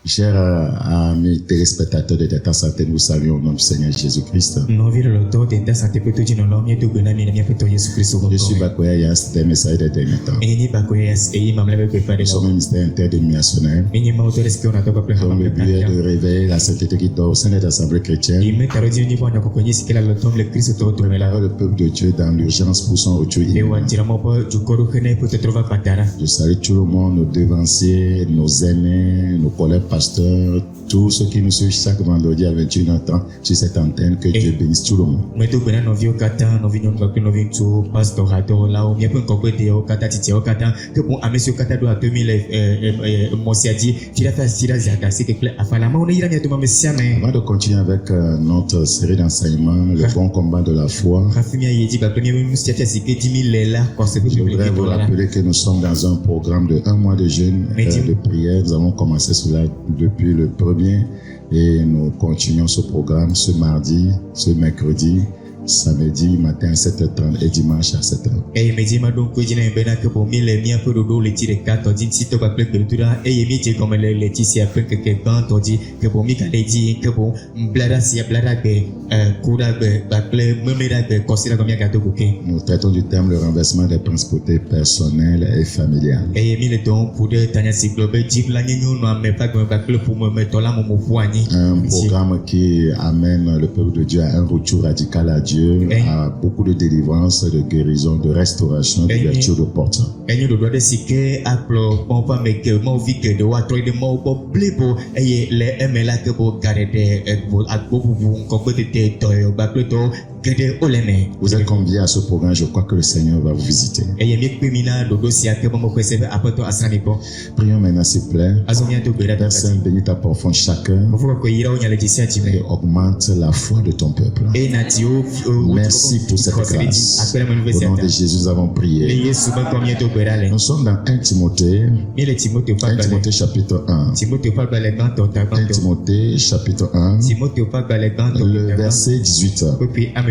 Chers amis téléspectateurs de Teta Santé, nous saluons au nom du Seigneur Jésus-Christ. Je suis Bakoya Yas, des messages de dernier temps. Nous sommes un ministère interdénominationnel dont le but est de révéler la sainteté qui dort au sein des assemblées chrétiennes. Le peuple de Dieu dans l'urgence pour son retour imminent. Je salue tout le monde, nos devanciers, nos aînés, nos collègues pasteurs, tous ceux qui nous suivent chaque vendredi à 21h30 sur cette antenne. Que Dieu bénisse tout le monde. Avant de continuer avec notre série d'enseignements, le bon combat de la foi, je voudrais vous rappeler que nous sommes dans un programme de 1 mois de jeûne de prière. Nous avons commencé cela depuis le 1er et nous continuons ce programme ce mardi, ce mercredi, samedi matin à 7h30 et dimanche à 7h. Nous traitons du thème le renversement des principautés personnelles et familiales. Un programme qui amène le peuple de Dieu à un retour radical à Dieu, à beaucoup de délivrance, de guérison, de restauration, d'ouverture de portes. Vous êtes conviés à ce programme, je crois que le Seigneur va vous visiter. Prions maintenant s'il vous plaît. Père Saint, bénis ta profonde chacun et augmente la foi de ton peuple. Merci pour cette grâce. Au nom de Jésus, nous avons prié. Nous sommes dans 1 Timothée, 1 Timothée chapitre 1. 1 Timothée chapitre 1, le verset 18.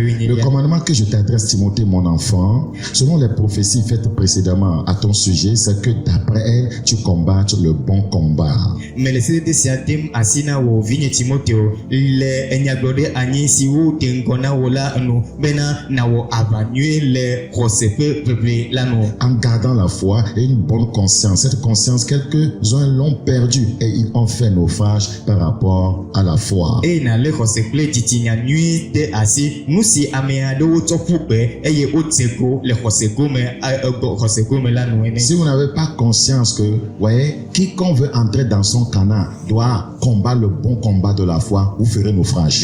Le commandement que je t'adresse, Timothée, mon enfant, selon les prophéties faites précédemment à ton sujet, c'est que d'après elles, tu combattes le bon combat. En gardant la foi et une bonne conscience, cette conscience, quelques-uns l'ont perdue et ils ont fait naufrage par rapport à la foi. Si vous n'avez pas conscience que, voyez, quiconque veut entrer dans son Canaan doit combattre le bon combat de la foi, vous ferez naufrage.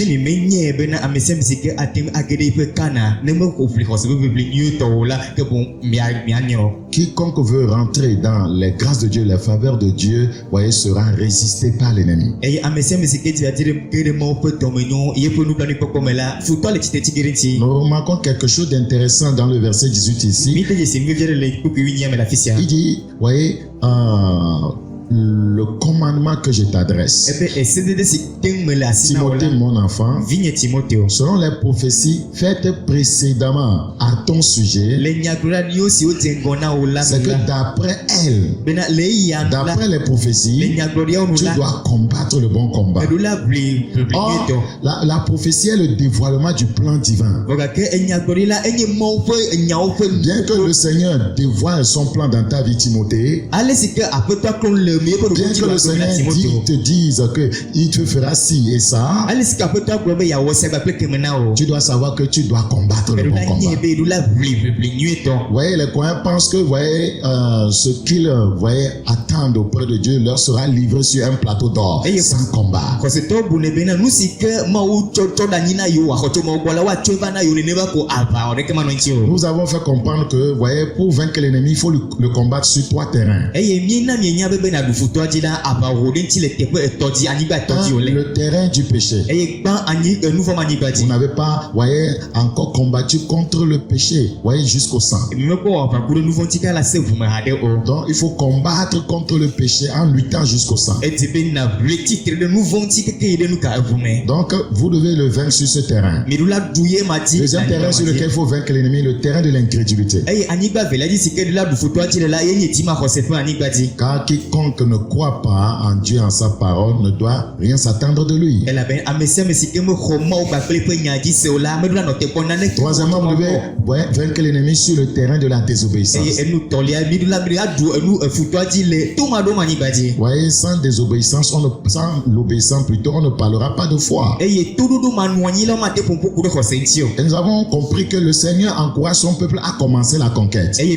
Quiconque veut rentrer dans les grâces de Dieu, les faveurs de Dieu, voyez, sera résisté par l'ennemi. Nous remarquons quelque chose d'intéressant dans le verset 18 ici. Il dit, voyez, le commandement que je t'adresse, Timothée mon enfant, selon les prophéties faites précédemment à ton sujet, c'est que d'après elles, d'après les prophéties, tu dois combattre le bon combat. Or, la prophétie est le dévoilement du plan divin. Bien que le Seigneur dévoile son plan dans ta vie, Timothée, bien que le Seigneur te dise que il te fera ci et ça, tu dois savoir que tu dois combattre le bon combat. Vous voyez, les croyants pensent que ce qu'ils attendent auprès de Dieu leur sera livré sur un plateau d'or sans combat. Nous avons fait comprendre que pour vaincre l'ennemi, il faut le combattre sur 3 terrains. Le terrain du péché. Vous n'avez pas encore combattu contre le péché jusqu'au sang. Donc il faut combattre contre le péché en luttant jusqu'au sang. Donc vous devez le vaincre sur ce terrain. Deuxième terrain sur lequel il faut vaincre l'ennemi, le terrain de l'incrédulité. Car quiconque quiconque ne croit pas en Dieu, en sa parole, ne doit rien s'attendre de lui. Troisièmement, vous devez vaincre l'ennemi sur le terrain de la désobéissance. Voyez, sans désobéissance, sans l'obéissance plutôt, on ne parlera pas de foi. Et nous avons compris que le Seigneur encourage son peuple à commencer la conquête. Donc,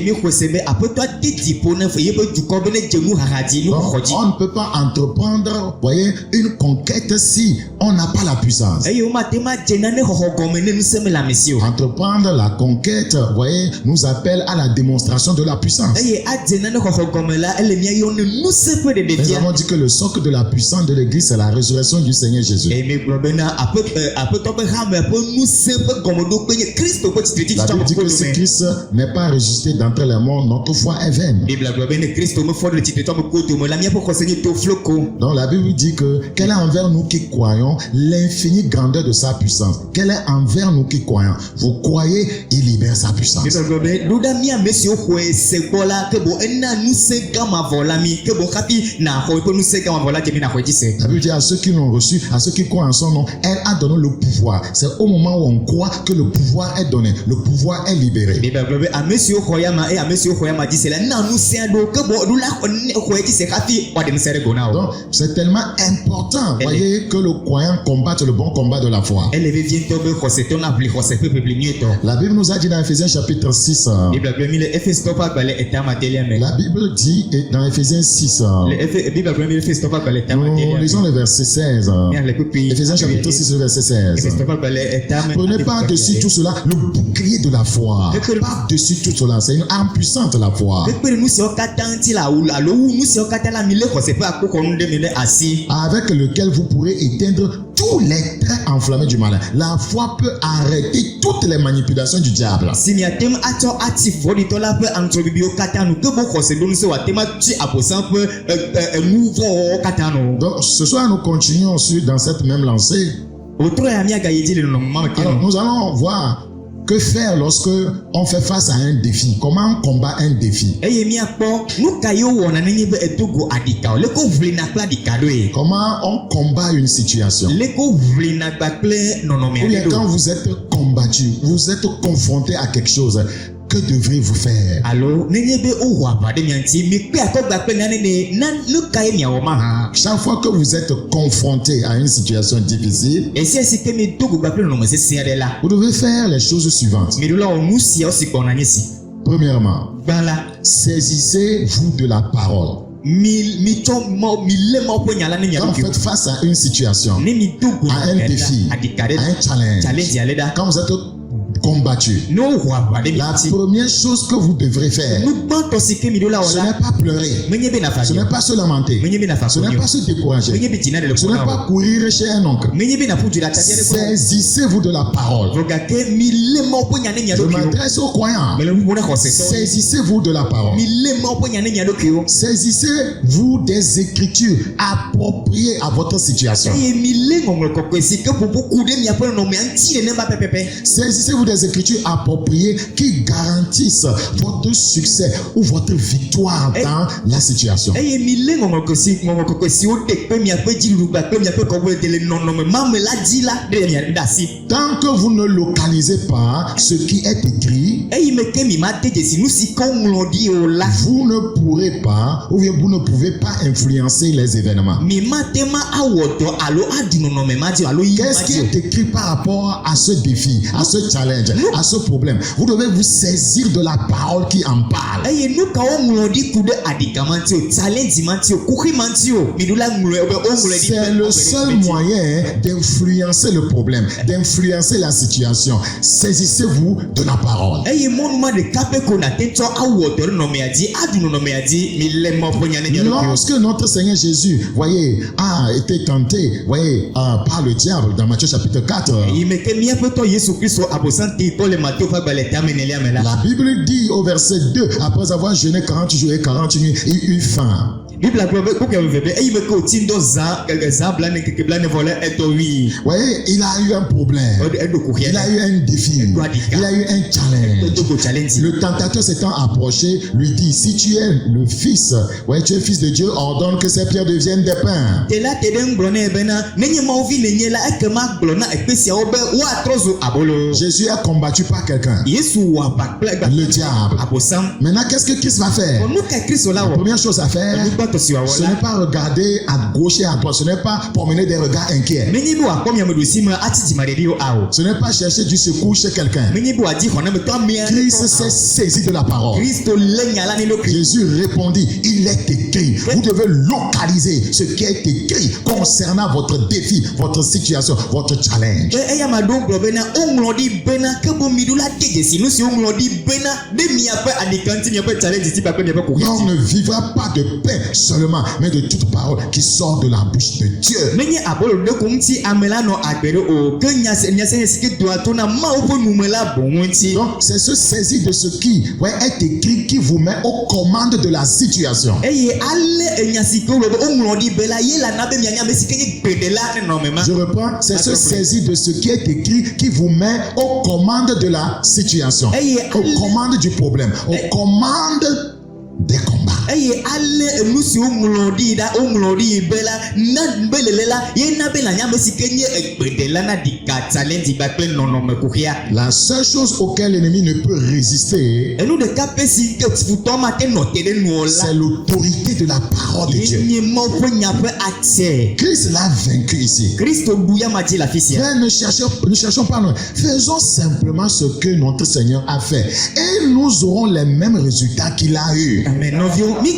on ne peut pas entreprendre, voyez, une conquête si on n'a pas la puissance. Entreprendre la conquête, voyez, nous appelle à la démonstration de la puissance. Nous avons dit que le socle de la puissance de l'Église, c'est la résurrection du Seigneur Jésus. La Bible dit que si Christ n'est pas ressuscité d'entre les morts, notre foi est vaine. Donc la Bible dit que quelle est envers nous qui croyons l'infinie grandeur de sa puissance. Quelle est envers nous qui croyons. Vous croyez, il libère sa puissance. La Bible dit à ceux qui l'ont reçu, à ceux qui croient en son nom, elle a donné le pouvoir. C'est au moment où on croit que le pouvoir est donné, le pouvoir est libéré. Donc c'est tellement important, voyez, que le croyant combatte le bon combat de la foi. La Bible nous a dit dans Ephésiens chapitre 6. La Bible dit dans Ephésiens 6. Nous lisons le verset 16. Ephésiens chapitre 6, le verset 16. Prenez par-dessus tout cela le bouclier de la foi. Par-dessus tout cela, c'est une arme puissante, la foi. Avec lequel vous pourrez éteindre tous les traits enflammés du malin. La foi peut arrêter toutes les manipulations du diable. Donc ce soir nous continuons dans cette même lancée. Alors nous allons voir que faire lorsque on fait face à un défi. Comment on combat un défi? Comment on combat une situation? Ou bien quand vous êtes combattu, vous êtes confronté à quelque chose, que devrez-vous faire? Chaque fois que vous êtes confronté à une situation difficile, vous devez faire les choses suivantes. Premièrement, saisissez-vous de la parole. Quand vous faites face à une situation, à un défi, à un challenge, quand vous êtes combattu, la première chose que vous devrez faire, ce n'est pas pleurer, ce n'est pas se lamenter, ce n'est pas se décourager, ce n'est pas courir chez un oncle. Saisissez-vous de la parole. Je m'adresse aux croyants. Saisissez-vous de la parole. Saisissez-vous des écritures appropriées à votre situation. Saisissez-vous des écritures appropriées qui garantissent votre succès ou votre victoire dans la situation. Tant que vous ne localisez pas ce qui est écrit, vous ne pourrez pas, ou bien vous ne pouvez pas influencer les événements. Qu'est-ce qui est écrit par rapport à ce défi, à ce challenge, à ce problème? Vous devez vous saisir de la parole qui en parle. C'est le seul moyen d'influencer le problème, d'influencer la situation. Saisissez-vous de la parole. Lorsque notre Seigneur Jésus, voyez, a été tenté, voyez, par le diable dans Matthieu chapitre 4, la Bible dit au verset 2, après avoir jeûné 40 jours et 40 nuits, il eut faim. voyez, il a eu un problème. Il a eu un défi. Il a eu un challenge. Le tentateur s'étant approché, lui dit, si tu es le fils, ouais, tu es fils de Dieu, ordonne que ces pierres deviennent des pains. Jésus a combattu par quelqu'un. Le diable. Maintenant, qu'est-ce que Christ va faire? La première chose à faire, ce n'est pas regarder à gauche et à droite. Ce n'est pas promener des regards inquiets. Ce n'est pas chercher du secours chez quelqu'un. Christ s'est saisi de la parole. Jésus répondit, il est écrit. Vous devez localiser ce qui est écrit concernant votre défi, votre situation, votre challenge. On ne vivra pas de paix seulement, mais de toute parole qui sort de la bouche de Dieu. Donc, c'est se saisir de ce qui est écrit qui vous met aux commandes de la situation. Je reprends, c'est se saisir de ce qui est écrit qui vous met aux commandes de la situation, aux commandes du problème, aux commandes des combats. La seule chose auquel l'ennemi ne peut résister, c'est l'autorité de la parole de Dieu. Christ l'a vaincu ici. Frère, ne cherchons pas loin. Faisons simplement ce que notre Seigneur a fait et nous aurons les mêmes résultats qu'il a eu. Amen. Quand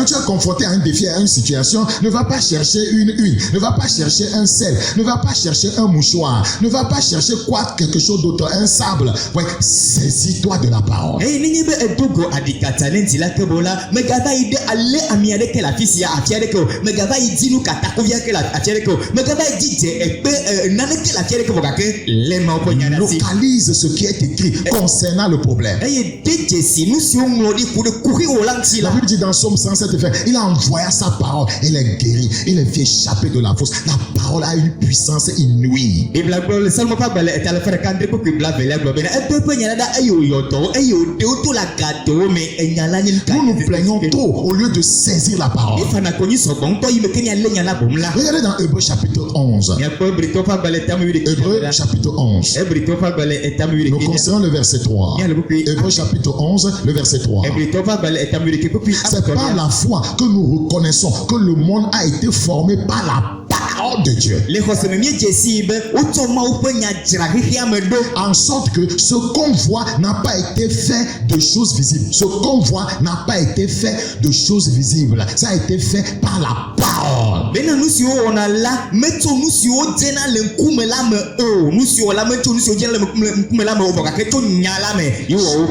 tu es confronté à un défi, à une situation, ne va pas chercher une huile, ne va pas chercher un sel, ne va pas chercher un mouchoir, ne va pas chercher quelque chose d'autre, un sable. Ouais, saisis-toi de la parole. Localise ce qui est écrit concernant le problème. La Bible dit dans Somme 107, il a envoyé sa parole, il est guéri, il est fait échapper de la fosse. La parole a une puissance inouïe. Nous nous plaignons trop au lieu de saisir la parole. Regardez dans Hébreux chapitre 11. Hébreux chapitre 11. Nous considérons le verset 3. Hébreux chapitre 11, le verset 3. C'est par la foi que nous reconnaissons que le monde a été formé par la parole de Dieu. En sorte que ce qu'on voit n'a pas été fait de choses visibles. Ce qu'on voit n'a pas été fait de choses visibles. Ça a été fait par la parole.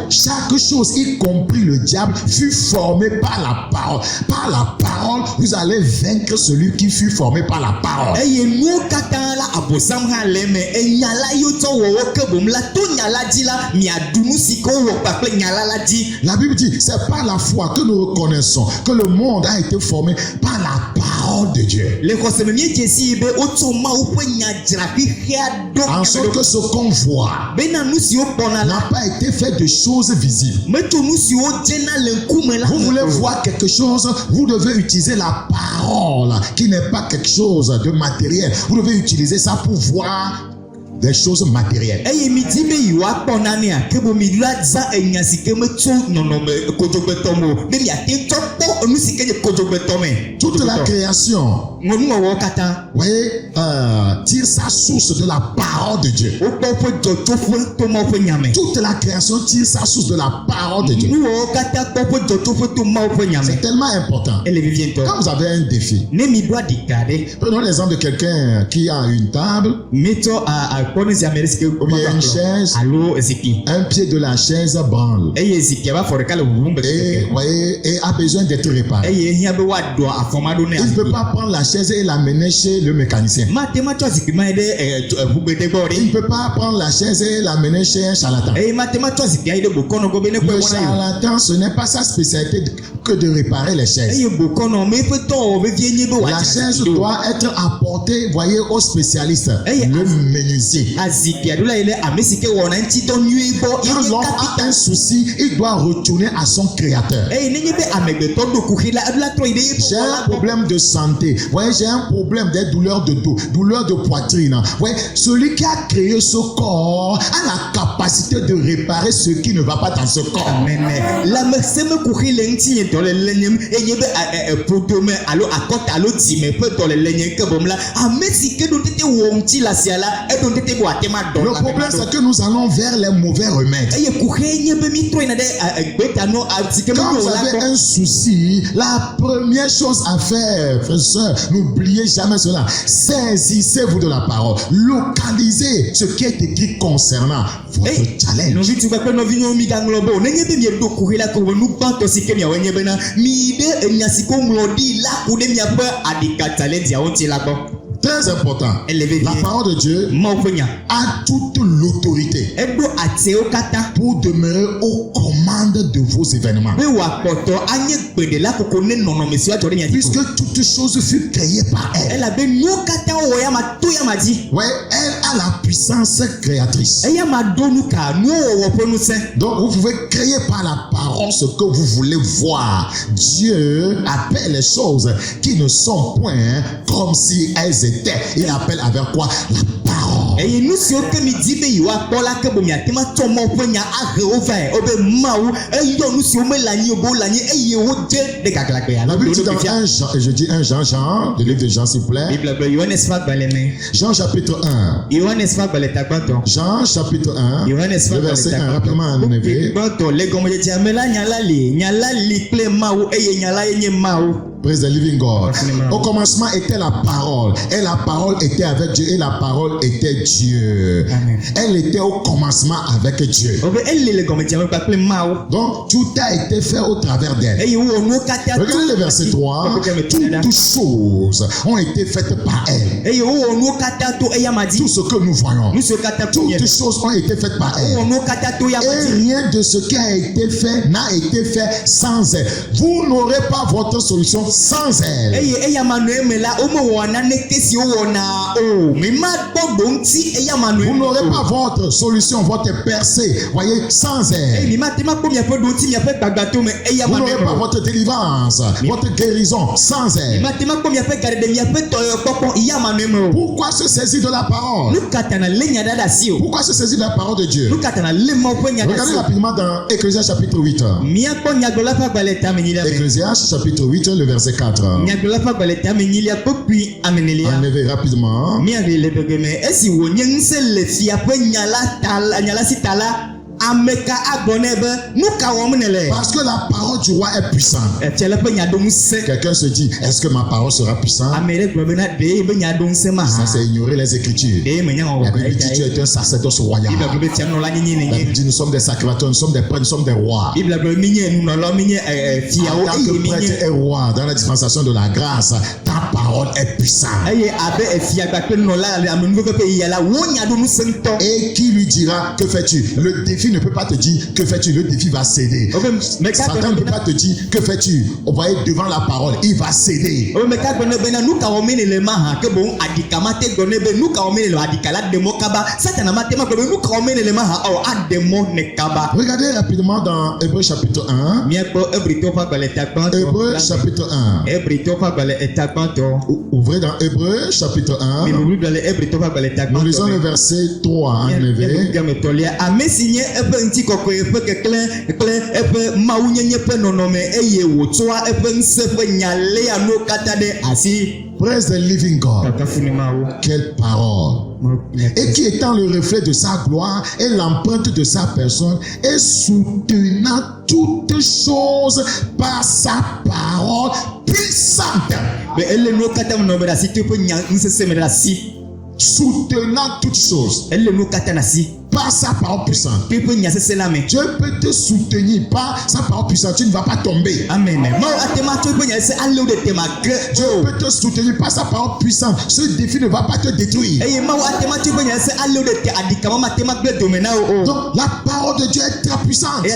Chaque chose, y compris le diable, fut formé par la parole. Par la parole, vous allez vaincre celui qui fut formé par la parole. La Bible dit, c'est par la foi que nous reconnaissons que le monde a été formé par la parole de Dieu. En sorte que ce qu'on voit n'a pas été fait de choses visibles. Vous voulez voir quelque chose, vous devez utiliser la parole qui n'est pas quelque chose de matériel. Vous devez utiliser ça pour voir des choses matérielles. Toute la création, voyez, tire sa source de la parole de Dieu. Toute la création tire sa source de la parole de Dieu. C'est tellement important. Quand vous avez un défi, prenons l'exemple de quelqu'un qui a une table. ou bien une chaise, un pied de la chaise branle et a besoin d'être réparé. Il ne peut pas prendre la chaise et l'amener chez le mécanicien. Il ne peut pas prendre la chaise et l'amener chez un charlatan. Le charlatan, ce n'est pas sa spécialité que de réparer les chaises. La chaise doit être apportée, voyez, au spécialiste, le menuisier. Quand l'homme a un souci, il doit retourner à son créateur. J'ai un problème de santé, voyez, j'ai un problème des douleurs de dos, douleurs de poitrine. Voyez, celui qui a créé ce corps a la capacité de réparer ce qui ne va pas dans ce corps. Le problème, c'est que nous allons vers les mauvais remèdes. Quand vous avez un souci, la première chose à faire, frères et sœurs, n'oubliez jamais cela. Saisissez-vous de la parole. Localisez ce qui est écrit concernant votre challenge. Très important. La parole de Dieu a toute l'autorité pour demeurer aux commandes de vos événements. Puisque toute chose fut créée par elle. Ouais, elle a la puissance créatrice. Donc vous pouvez créer par la parole ce que vous voulez voir. Dieu appelle les choses qui ne sont point comme si elles étaient. Il appelle avec quoi? La parole. La Bible dit dans 1 Jean, et je dis 1 Jean, le livre de Jean s'il vous plaît. Jean chapitre 1. Jean chapitre 1, le verset 1, rapidement à Nénévé. Praise the living God. Au commencement était la parole, et la parole était avec Dieu, et la parole était Dieu. Amen. Elle était au commencement avec Dieu. Donc tout a été fait au travers d'elle. Regardez le verset 3. Toutes choses ont été faites par elle. Tout ce que nous voyons, toutes choses ont été faites par elle. Et rien de ce qui a été fait n'a été fait sans elle. Vous n'aurez pas votre solution sans elle. Vous n'aurez pas votre solution, votre percée, voyez, sans elle. Vous n'aurez pas votre délivrance, votre guérison sans elle. Pourquoi se saisir de la parole? Pourquoi se saisir de la parole de Dieu? Regardez rapidement dans Ecclésiaste chapitre 8. Ecclésiaste chapitre 8, le verset 4. Enlevez rapidement. Parce que la parole du roi est puissante. Quelqu'un se dit, est-ce que ma parole sera puissante? Ça, c'est ignorer les Écritures. La Bible dit, tu es un sacerdoce royal. La Bible dit, nous sommes des sacrificateurs, nous sommes des prêtres, nous sommes des rois. En tant que prêtre et roi, dans la dispensation de la grâce, ta parole est puissante. Et qui lui dira, que fais-tu? Le défi ne peut pas te dire que fais-tu, le défi va céder. Satan ne peut pas te dire que fais-tu. Vous voyez, devant la parole, il va céder. Regardez rapidement dans Hébreux chapitre 1. Hébreux chapitre 1. Ouvrez dans Hébreux chapitre 1. Nous lisons le verset 3 en élevé. Praise the living God. Quelle parole. Et qui étant le reflet de sa gloire et l'empreinte de sa personne et soutenant toutes choses par sa parole puissante. soutenant toutes choses par sa parole puissante. Dieu peut te soutenir par sa parole puissante. Tu ne vas pas tomber. Amen. Dieu peut te soutenir par sa parole puissante. Ce défi ne va pas te détruire. Donc la parole de Dieu est très puissante.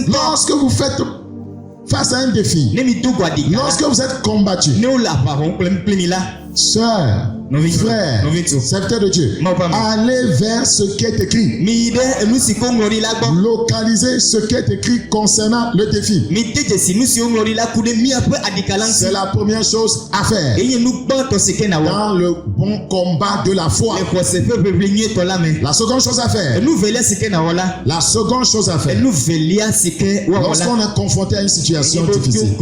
Lorsque vous faites face à un défi, lorsque vous êtes combattu, sœurs, frères, serviteurs de Dieu, allez vers ce qui est écrit. Localisez ce qui est écrit concernant le défi. C'est la première chose à faire dans le bon combat de la foi. La seconde chose à faire, la seconde chose à faire, lorsqu'on est confronté à une situation difficile,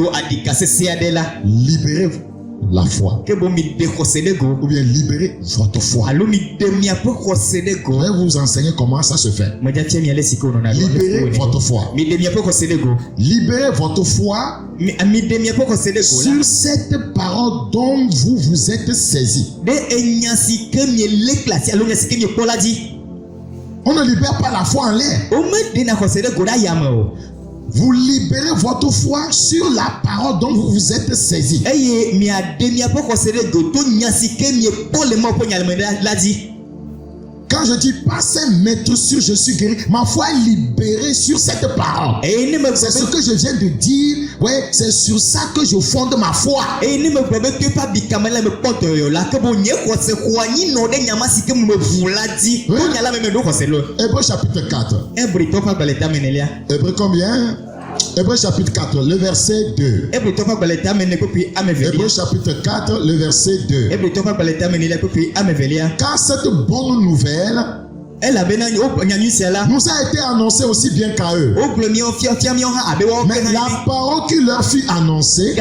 libérez-vous la foi, ou bien libérer votre foi. Je vais vous enseigner comment ça se fait. Libérez votre foi. Libérez votre foi sur cette parole dont vous vous êtes saisi. On ne libère pas la foi en l'air. Vous libérez votre foi sur la parole dont vous vous êtes saisi. Quand je dis passez mettre sur je suis guéri, ma foi est libérée sur cette parole. C'est ce que je viens de dire. Ouais, c'est sur ça que je fonde ma foi. Hébreux chapitre 4. Hébreux combien? Hébreux chapitre 4, le verset 2. Hébreux chapitre 4, le verset 2. Car cette bonne nouvelle nous a été annoncée aussi bien qu'à eux. Mais la parole qui leur fut annoncée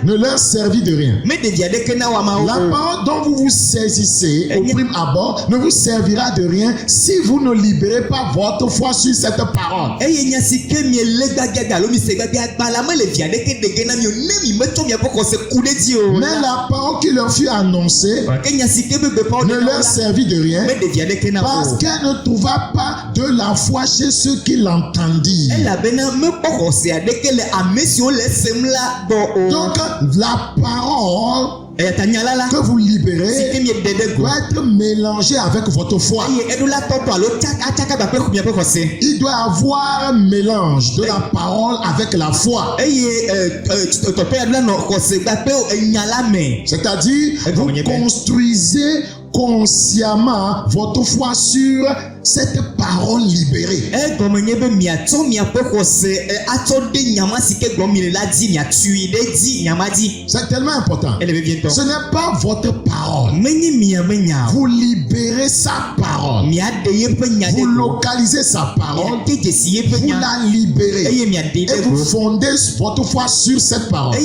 ne leur servit de rien. La parole dont vous vous saisissez au prime abord ne vous servira de rien si vous ne libérez pas votre foi sur cette parole. Mais la parole qui leur fut annoncée ne leur servit de rien parce qu'elle ne trouva pas de la foi chez ceux qui l'entendirent. Donc la parole que vous libérez doit être mélangée avec votre foi. Il doit avoir un mélange de la parole avec la foi. C'est-à-dire, vous construisez consciemment votre foi sur cette parole libérée. C'est tellement important. Ce n'est pas votre parole. Vous libérez sa parole. Vous localisez sa parole. Vous la libérez. Et vous fondez votre foi sur cette parole.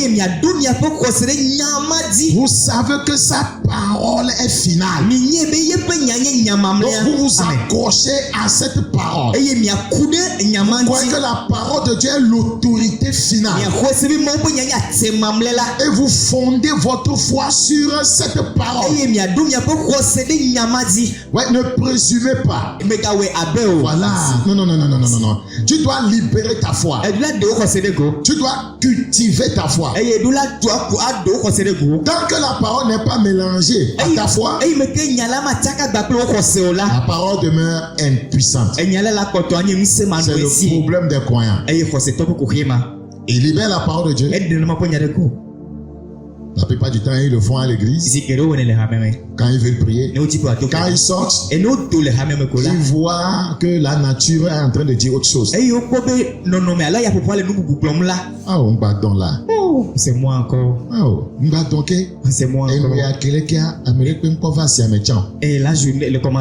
Vous savez que sa parole est finale. Donc vous vous accrochez à cette parole. Vous croyez que la parole de Dieu est l'autorité finale. Et vous fondez votre foi sur cette parole. Ouais, ne présumez pas. Voilà. Non. Tu dois libérer ta foi. Tu dois cultiver ta foi. Tant que la parole n'est pas mélangée à ta foi, la parole demeure impuissante. C'est le problème des croyants. Ils libèrent la parole de Dieu. La plupart du temps, ils le font à l'église. Quand ils veulent prier, quand ils sortent, ils voient que la nature est en train de dire autre chose. Ah, on bat donc là. C'est moi encore. Oh, c'est moi encore. Et là,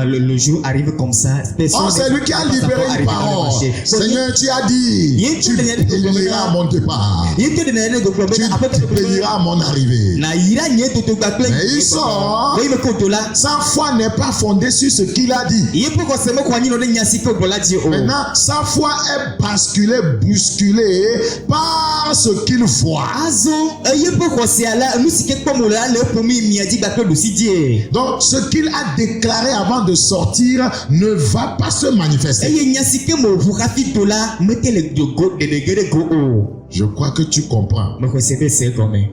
le jour arrive comme ça. Oh, c'est lui qui a libéré une parole. Seigneur, tu as dit, tu béniras à mon départ. Tu béniras à mon arrivée. colérique. Mais il sort. Sa foi n'est pas fondée sur ce qu'il a dit. Maintenant, sa foi est basculée, bousculée par ce qu'il voit. Donc, ce qu'il a déclaré avant de sortir ne va pas se manifester. Je crois que tu comprends.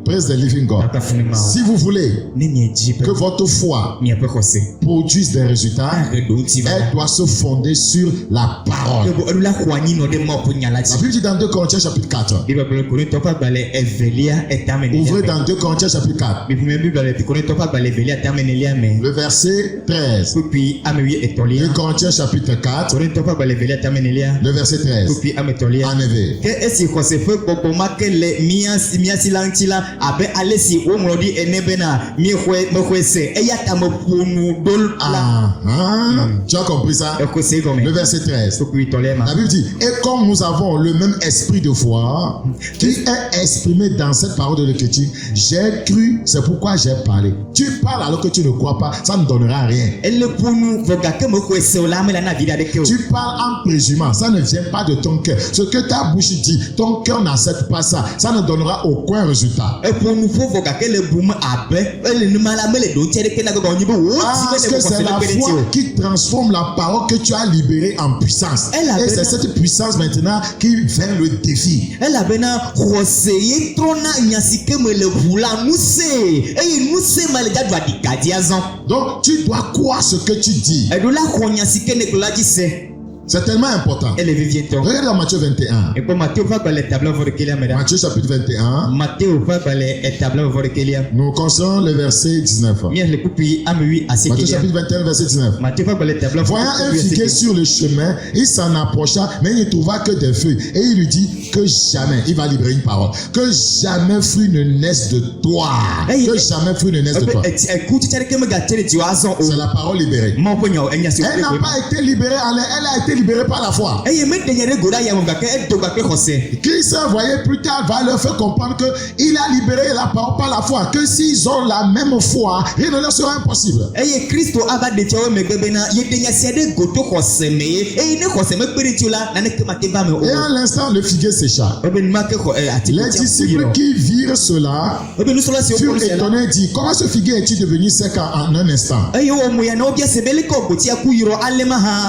Praise the living God. Si vous voulez que votre foi produise des résultats, elle doit se fonder sur la parole. La Bible dit dans 2 Corinthiens chapitre 4. Ouvrez dans 2 Corinthiens chapitre 4. Le verset 13. 2 Corinthiens chapitre 4. Le verset 13. En effet. Tu as compris ça? Le verset 13. La Bible dit: et comme nous avons le même esprit de foi qui est exprimé dans cette parole de l'Écriture, j'ai cru, c'est pourquoi j'ai parlé. Tu parles alors que tu ne crois pas, ça ne donnera rien. Tu parles en présumant, ça ne vient pas de ton cœur. Ce que ta bouche dit, ton cœur n'accepte pas ça, ça ne donnera aucun résultat. Parce que c'est la foi qui transforme la parole que tu as libérée en puissance. Et c'est cette puissance maintenant qui vient le défi. Donc tu dois croire ce que tu dis. C'est tellement important. Regarde dans Matthieu 21. Matthieu chapitre 21. Nous considérons le verset 19. Matthieu chapitre 21, verset 19. Voyant un figuier sur le chemin, il s'en approcha, mais il ne trouva que des feuilles. Et il lui dit que jamais, il va libérer une parole, que jamais fruit ne naisse de toi. Que jamais fruit ne naisse de toi. C'est la parole libérée. Elle n'a pas été libérée en l'air, elle a été libérée par la foi. Christ, voyez, plus tard, va leur faire comprendre qu'il a libéré la parole par la foi. Que s'ils ont la même foi, rien ne leur sera impossible. Et à l'instant, le figuier sécha. Les disciples qui virent cela furent étonnés et disent: comment ce figuier est-il devenu sec en un instant?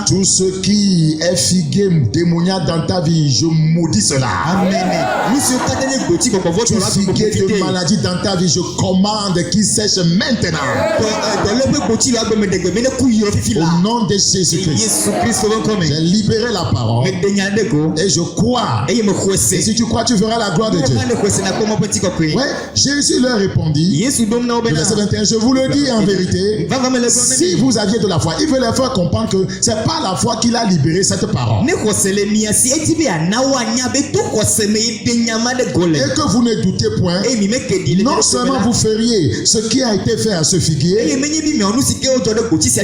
Tout ce qui est figuier démoniaque dans ta vie, je maudis cela. Amen. Tout figuier de maladie dans ta vie, je commande qu'il sèche maintenant. Au nom de Jésus-Christ, j'ai libéré la parole et je crois. Et si tu crois, tu verras la gloire de Dieu. Ouais, Jésus leur répondit, verset 21, je vous le dis en vérité, si vous aviez de la foi, il veut leur faire comprendre que c'est pas la foi qu'il a libéré cette parole. Et que vous ne doutez point, non seulement vous feriez ce qui a été fait à ce figuier,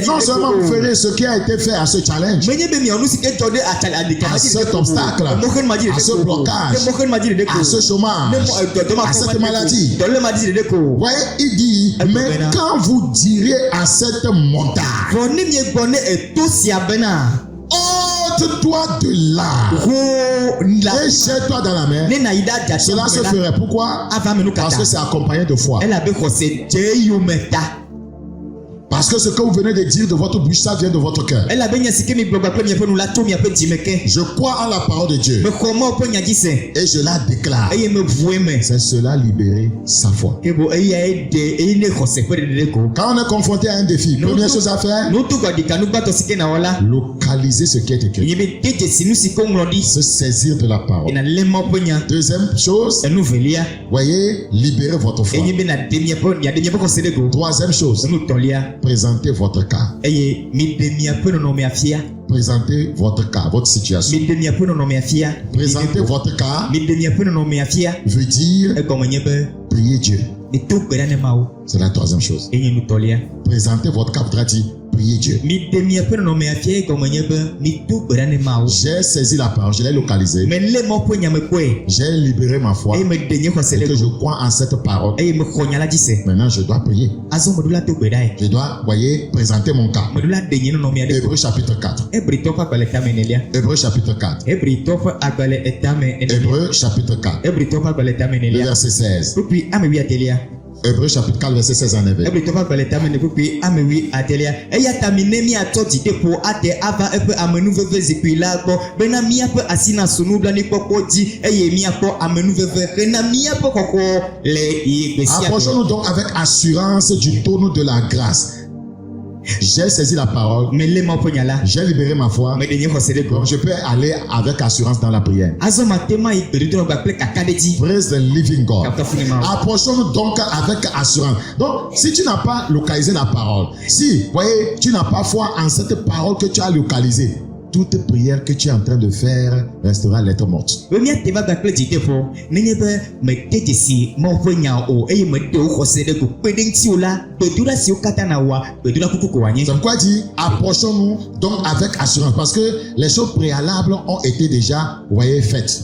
non seulement vous feriez ce qui a été fait à ce challenge, à cet obstacle, à ce blocage, à ce chômage, à cette maladie. Ouais, il dit, mais quand vous direz à cette montagne, ôte-toi de là et jette-toi dans la mer, cela se ferait. Pourquoi? Parce que c'est accompagné de foi. Parce que ce que vous venez de dire de votre bouche, ça vient de votre cœur. Je crois en la parole de Dieu et je la déclare. C'est cela libérer sa foi. Quand on est confronté à un défi, première chose à faire, localiser ce qui est écrit, se saisir de la parole. Deuxième chose, voyez, libérer votre foi. Troisième chose, présentez votre cas. Présentez votre cas, votre situation. Présentez votre cas veut dire prier Dieu. C'est la troisième chose. Présentez votre cas voudra dire prier Dieu. J'ai saisi la parole, je l'ai localisée. J'ai libéré ma foi. Et que je crois en cette parole. Maintenant, je dois prier. Je dois, voyez, présenter mon cas. Hébreux chapitre 4. Hébreux chapitre 4. Hébreux chapitre 4. Le verset 16. Hébreux chapitre 4, verset 16 en éveil. Approchons-nous donc avec assurance du trône de la grâce. J'ai saisi la parole, j'ai libéré ma foi, donc je peux aller avec assurance dans la prière. Praise the living God. Approchons-nous donc avec assurance. Donc, si tu n'as pas localisé la parole, si, voyez, tu n'as pas foi en cette parole que tu as localisée, toute prière que tu es en train de faire restera lettre morte. C'est pourquoi dit approchons-nous donc avec assurance, parce que les choses préalables ont été déjà, voyez, faites.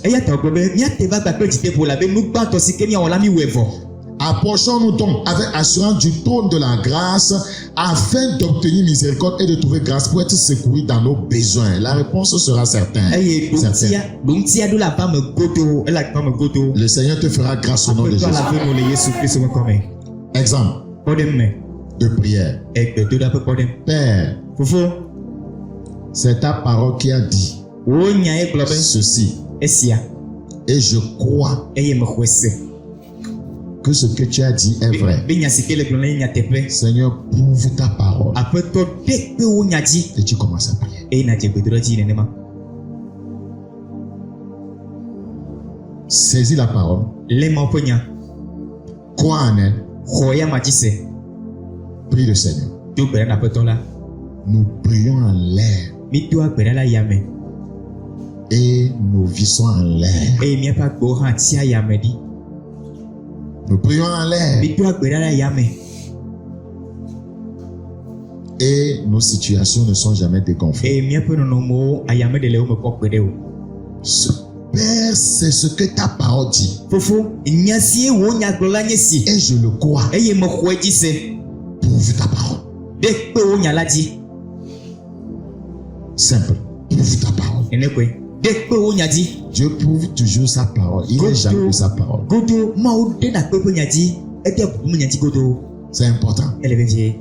Approchons-nous donc avec assurance du trône de la grâce afin d'obtenir miséricorde et de trouver grâce pour être secouru dans nos besoins. La réponse sera certaine. Le Seigneur te fera grâce au nom de Jésus. Exemple de prière. Père, c'est ta parole qui a dit ceci. Et je crois que ce que tu as dit est vrai. Seigneur, prouve ta parole. Et tu commences à prier. Saisis la parole. Crois en elle. Prie le Seigneur. Nous prions en l'air. Et nos vies sont en l'air. Nous prions en l'air. Et nos situations ne sont jamais déconfaites. Père, c'est ce que ta parole dit. Et je le crois. Prouve ta parole. Simple. Prouve ta parole. Dieu prouve toujours sa parole. Il n'est jamais sa parole. C'est important.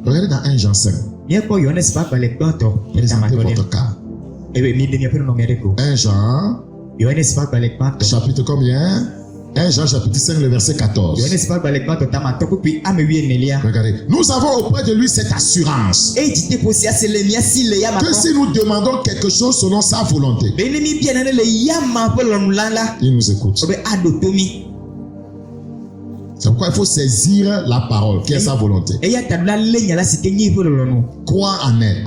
Regardez dans 1 Jean 5. Présentez votre cas. 1 Jean chapitre combien? 1 Jean chapitre 5, le verset 14. Regardez. Nous avons auprès de lui cette assurance que si nous demandons quelque chose selon sa volonté, il nous écoute. C'est pourquoi il faut saisir la parole qui est sa volonté. Crois en elle.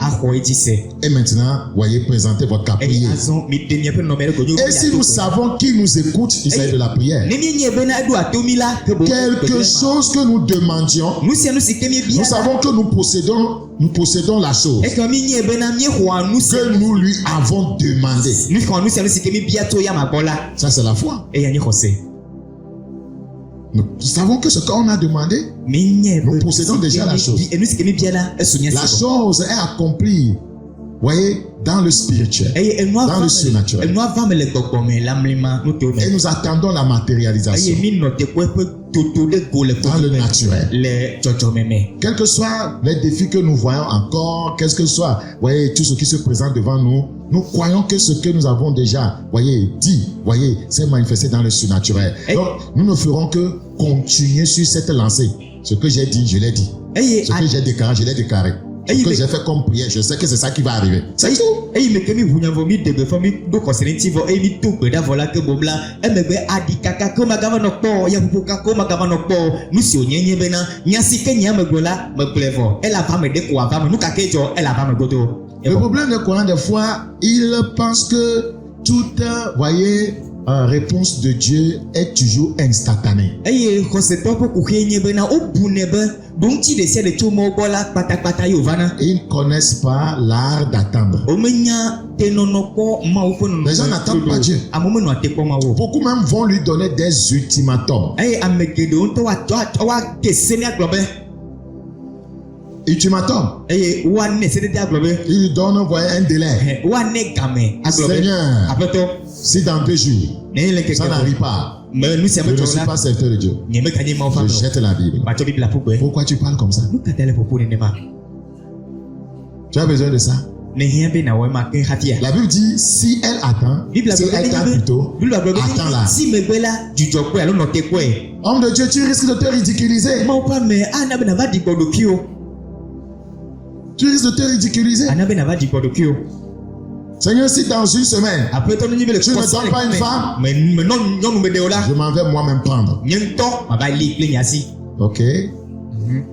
Et maintenant, voyez, présentez votre cas, prier. Et si nous savons qu'il nous écoute, il s'agit de la prière. Quelque chose que nous demandions, nous savons que nous possédons la chose que nous lui avons demandé. Ça, c'est la foi. Nous savons que ce qu'on a demandé, nous possédons déjà la chose. La chose est accomplie, voyez, dans le spirituel, dans le surnaturel. Et nous attendons la matérialisation dans le naturel. Quels que soient les défis que nous voyons encore, quel que soit, voyez, tout ce qui se présente devant nous, nous croyons que ce que nous avons déjà, voyez, dit, voyez, s'est manifesté dans le surnaturel. Donc, nous ne ferons que continuer sur cette lancée. Ce que j'ai dit, je l'ai dit. Ce que j'ai déclaré, je l'ai déclaré. Ce que j'ai fait comme prière, je sais que c'est ça qui va arriver. C'est tout. Le problème de Coran, des fois, il pense que toute, voyez, réponse de Dieu est toujours instantanée. Eye xɔsetɔ ƒe kuxie nye bena wobune be ɖoŋtsi ɖe sia ɖe tso mɔ gbɔ la kpatakpata ye wòvana. Ils ne connaissent pas l'art d'attendre. Womenya tenɔnɔ kpɔ Mawu ƒe nɔnɔme. Les gens n'attendent pas Dieu. Amewo menɔa te kpɔ Mawu. Beaucoup même vont lui donner des ultimatums. Eye ame geɖewo ŋutɔ woake se ne agblɔ be. Ultimatum. Eye woane sedede agblɔ be. Il lui donne un délai. Woane game agblɔ be. Seigneur, Aƒetɔ. si dans 2 jours, Ne le keke ça n'arrive pas, me nu sia je ne medzɔ suis la. pas serviteur de Dieu. Nye meka nye Mawu Je fa jette la Bible. Batsɔ Biblia ƒu gbe. Pourquoi tu parles comme ça? Nu ka ta le ƒoƒo nenema? Tu as besoin de ça? Ne hiã be nawɔ ema ke hafi. La Bible dit si elle attend, Biblia si elle tarde plutôt, attends-la. si megbe la dzudzɔ kpɔe alo nɔ te kpɔe. Homme de Dieu, tu risques de te ridiculiser. Mawu ƒe ame ana be nava ɖi gbɔ ɖokuiwo. Tu risques de te ridiculiser. Ana be nava ɖi gbɔ ɖokuiwo. Seigneur, si dans une semaine, Aƒetɔ nu nyi be le tu ne donnes pas une femme, menɔ nyɔnu be ɖe o la. je m'en vais moi-même prendre. Nye ŋutɔ mava li kple nye asi. Ok?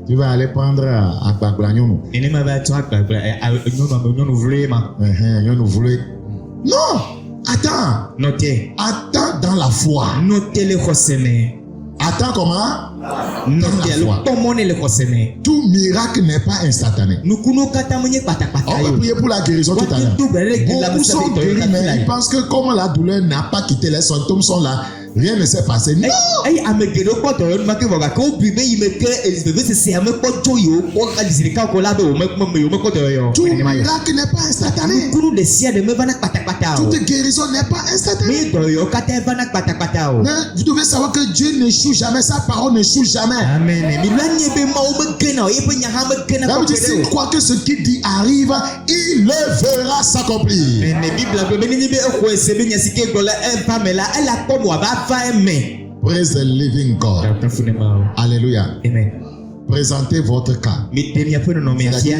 Tu vas aller prendre Agbagla Nyonu. Nenema va tsɔ agbagba nyɔnu vloe ma. Nyonu voulait. Non! Attends! Nɔ te. Attends dans la foi. Nɔ te le xɔse me. Attends comment? Nɔ te alo kpɔmɔ ne le xɔse me. Tout miracle n'est pas instantané. Nukunuwo katã menye kpatakpata On ye peut o. prier pour la guérison tout à l'heure. Beaucoup sont guéris, mais ils pensent que comme la douleur n'a pas quitté, les symptômes sont là, rien ne s'est passé. Non! Eye ame geɖewo kpɔ dɔyɔnu ma ke vɔ gake wobui be yi me ke vevesese ame kpɔ tso yiwo kpɔ alizirika ko la be womekpɔ dɔyɔyɔ. Tout miracle n'est pas instantané. Nukunu ɖe sia ɖe mevana kpatakpata o. Toute guérison n'est pas instantanée. Me dɔyɔwo katã vana kpatakpata o. Mais vous devez savoir que Dieu n'échoue jamais, sa parole n'échoue jamais. Amen. Milua nye be Mawu megena o, yeƒe nya hã megena La Bible dit s'il croit que ce qu'il dit arrive, il le verra s'accomplir. Ne Biblia gblɔ be nenye be exɔ ese be nya si ke gblɔ la eva me la ela kpɔ mo ava va eme. Praise the living God. Alléluia. Amen. Présentez votre cas. Mite miaƒe nɔnɔme afia.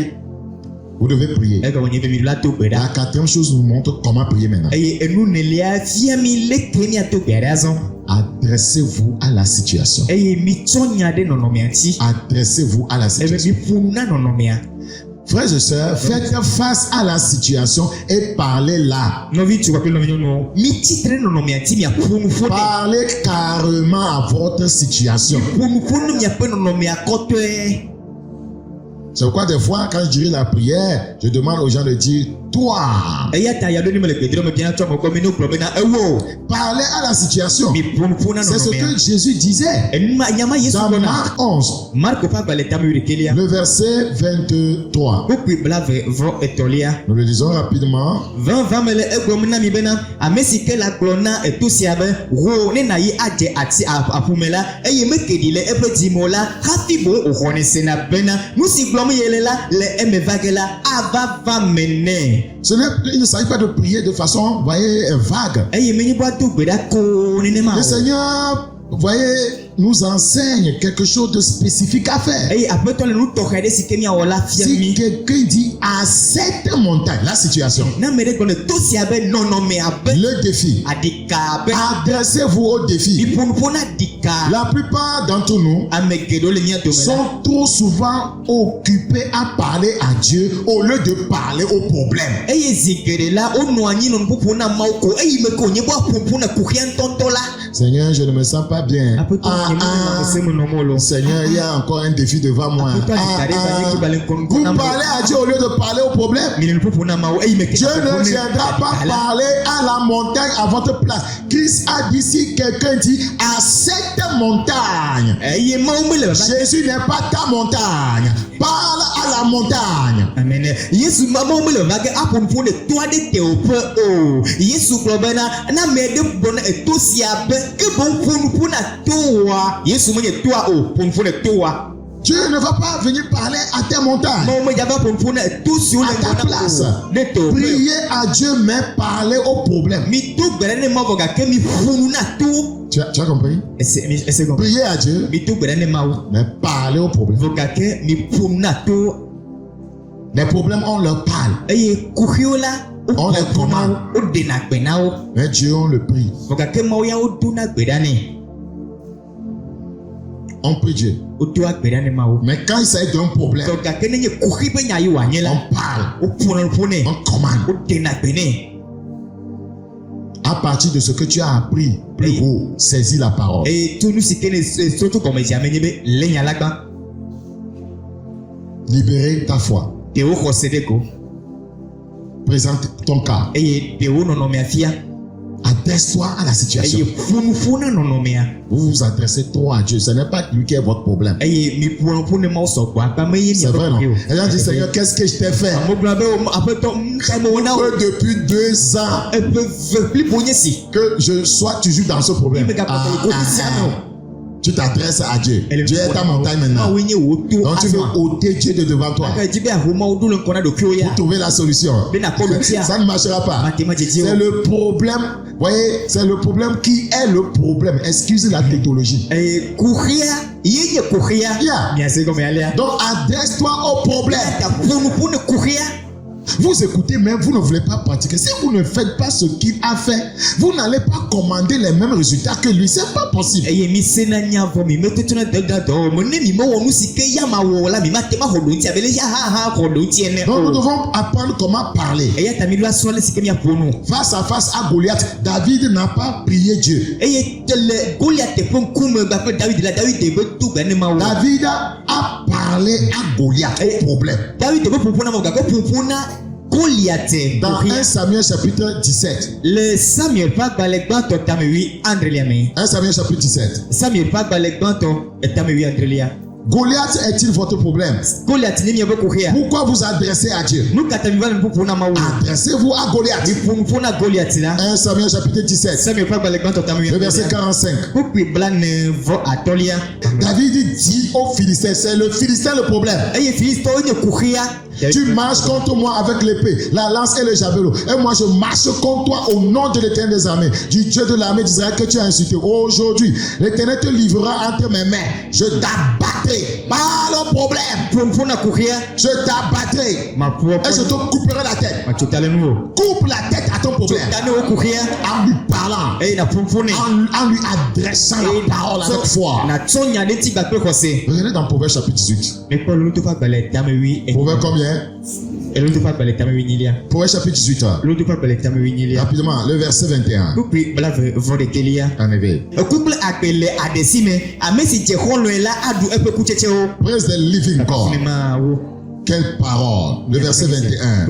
Vous devez prier. Egɔme nye be milua to gbe La ɖa. quatrième chose nous montre comment prier maintenant. Eye enu nelia fia mi leke miato gbe ɖa azɔ. Adressez-vous à la situation. Eye mitsɔ nya ɖe nɔnɔmea ŋuti. Adressez-vous à la Ebe mi situation. ƒonu na nɔnɔmea. Frères et sœurs, faites face à la situation et parlez là. Nɔvi tu kpakple nɔvi nyɔnuwo. Mi tsitre ɖe nɔnɔmea ŋuti miaƒonu ƒo ɖe. Parlez carrément à votre situation. Ƒonu ƒonu miaƒe nɔnɔmea kɔtɔe. C'est pourquoi des fois, quand je dirais la prière, je demande aux gens de dire toi. Eya ta ya ɖo ne me le gbedrɔ me bia tsɔ mɔgbɔ mi ne gblɔ bena ewo. Parlez à la situation. Mi ƒonu ƒo na C'est ce nɔnɔmea. que Jésus disait Enuma nyama Yesu dans gblɔ na. Marc 11, Marko ƒe agbalẽ tame ɖekelia. le verset 23. Kpukpui blavɔ etɔ̃lia. Nous le lisons rapidement. 20 me le egblɔm na mi bena ame si ke la gblɔ na eto sia be wo ne nayi adze ati aƒume la eye mekeɖi le eƒe dzime la hafi boŋ wòxɔnɛ sena bena nu si gblɔm yele la le eme va ge la ava va me nɛ. Il ne s'agit pas de prier de façon, voyez, vague. Eye menye bo ado gbe ɖa ko nenema Le o. Seigneur, voyez, nous enseigne quelque chose de spécifique à faire. Eye aƒetɔ le nu tɔxɛ ɖe si ke miawɔ la fia Si mi. quelqu'un dit à cette montagne, la situation, Na ame ɖe gblɔ le to sia be nɔnɔme abe le défi, adika be adressez-vous au défi. miƒonuƒo na dika. La plupart d'entre nous Ame geɖewo le mia dome la. sont trop souvent occupés à parler à Dieu au lieu de parler au problème. Eye zi geɖe la wonɔ anyi nɔ nuƒoƒo na Mawu ko eyi me ke wònye be aƒoƒo na kuxia ŋutɔŋutɔ la. Seigneur, je ne me sens pas bien. Seigneur, il y a encore un défi devant moi. Vous parlez à Dieu au lieu de parler au problème. Dieu ne viendra pas parler à la montagne à votre place. Christ a dit si quelqu'un dit à cette montagne. Jésus n'est pas ta montagne. Parle à la montagne. Amen. Yesu mama mo le vage aƒoƒo le to aɖe te woƒe o. Yesu gblɔ bena na ame ɖe gbɔna eto sia be ke boŋ ƒonuƒo na toa. Yesu menye toa o, ƒonuƒo le toa. Dieu ne va pas venir parler à tes montagnes. À ta place. Priez à Dieu, mais parlez au problème. Tu as compris? Priez à Dieu, mais parlez au problème. Les problèmes, on leur parle. On les commande. Mais Dieu, on le prie. On prie Dieu. Mais quand il s'agit d'un problème, on parle, on commande. À partir de ce que tu as appris, plus haut, saisis la parole. Et tout nous c'est que surtout comme jamais nyebe lenya lagba. Libérer ta foi. Te o khosede ko. Présente ton cas. Et te o nonomia fia. Adresse-toi à la situation. Vous vous adressez trop à Dieu. Ce n'est pas lui qui est votre problème. C'est vrai, non? Elle a dit, Seigneur, qu'est-ce que je t'ai fait? Que depuis 2 ans, que je sois toujours dans ce problème. Tu t'adresses à Dieu. Dieu est ta montagne maintenant. Donc tu veux ôter Dieu de devant toi. Pour trouver la solution. Ça ne marchera pas. C'est le problème. Vous voyez, c'est le problème qui est le problème. Excusez la technologie. Donc adresse-toi au problème. Vous écoutez, mais vous ne voulez pas pratiquer. Si vous ne faites pas ce qu'il a fait, vous n'allez pas commander les mêmes résultats que lui. C'est pas possible. Donc nous devons apprendre comment parler. Face à face à Goliath, David n'a pas prié Dieu. David a parlé à Goliath au problème. Dans 1 Samuel chapitre 17. Le Samuel pas balekban to tamewi andrelia. 1 Samuel chapitre 17. Samuel pas balekban to tamewi andrelia. Goliath est-il votre problème? Pourquoi vous adressez à Dieu? Adressez-vous à Goliath. 1 Samuel chapitre 17. Le verset 45. David dit aux Philistins, c'est le Philistin le problème. Tu marches contre moi avec l'épée, la lance et le javelot. Et moi je marche contre toi au nom de l'Éternel des armées, du Dieu de l'armée d'Israël que tu as insulté. Aujourd'hui, l'Éternel te livrera entre mes mains. Je t'abattrai par le problème. Je t'abattrai. Et je te couperai la tête. Coupe la tête à ton problème. En lui parlant. En lui adressant la parole avec foi. Regardez dans Proverbe chapitre 18. Proverbe combien? Proverbe chapitre 18. Rapidement, le verset 21. En effet. Praise the living God. Quelle parole. Le verset 21.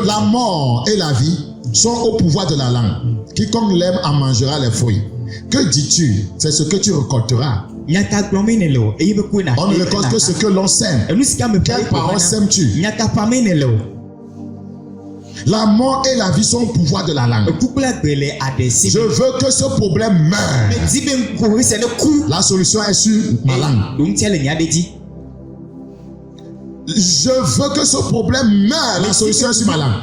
La mort et la vie sont au pouvoir de la langue. Quiconque l'aime en mangera les fruits. Que dis-tu? C'est ce que tu récolteras. On ne récolte que ce que l'on sème. Quelle parole sèmes-tu? La mort et la vie sont au pouvoir de la langue. Je veux que ce problème meure. La solution est sur ma langue. Je veux que ce problème meure. La solution est sur ma langue.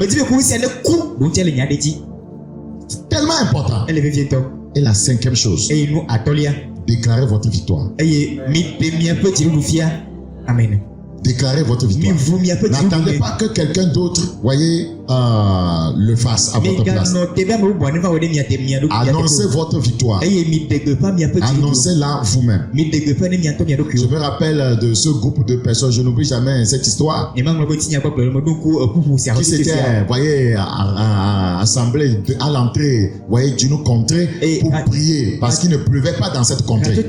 C'est tellement important. Et la 5e chose, déclarez votre victoire. Amen. Déclarez votre victoire. N'attendez pas que quelqu'un d'autre, voyez, le fasse à votre place. Annoncez votre victoire. Annoncez-la vous-même. Je me rappelle de ce groupe de personnes. Je n'oublie jamais cette histoire. Qui s'était, voyez, assemblés à l'entrée, voyez, d'une contrée pour prier parce qu'il ne pleuvait pas dans cette contrée.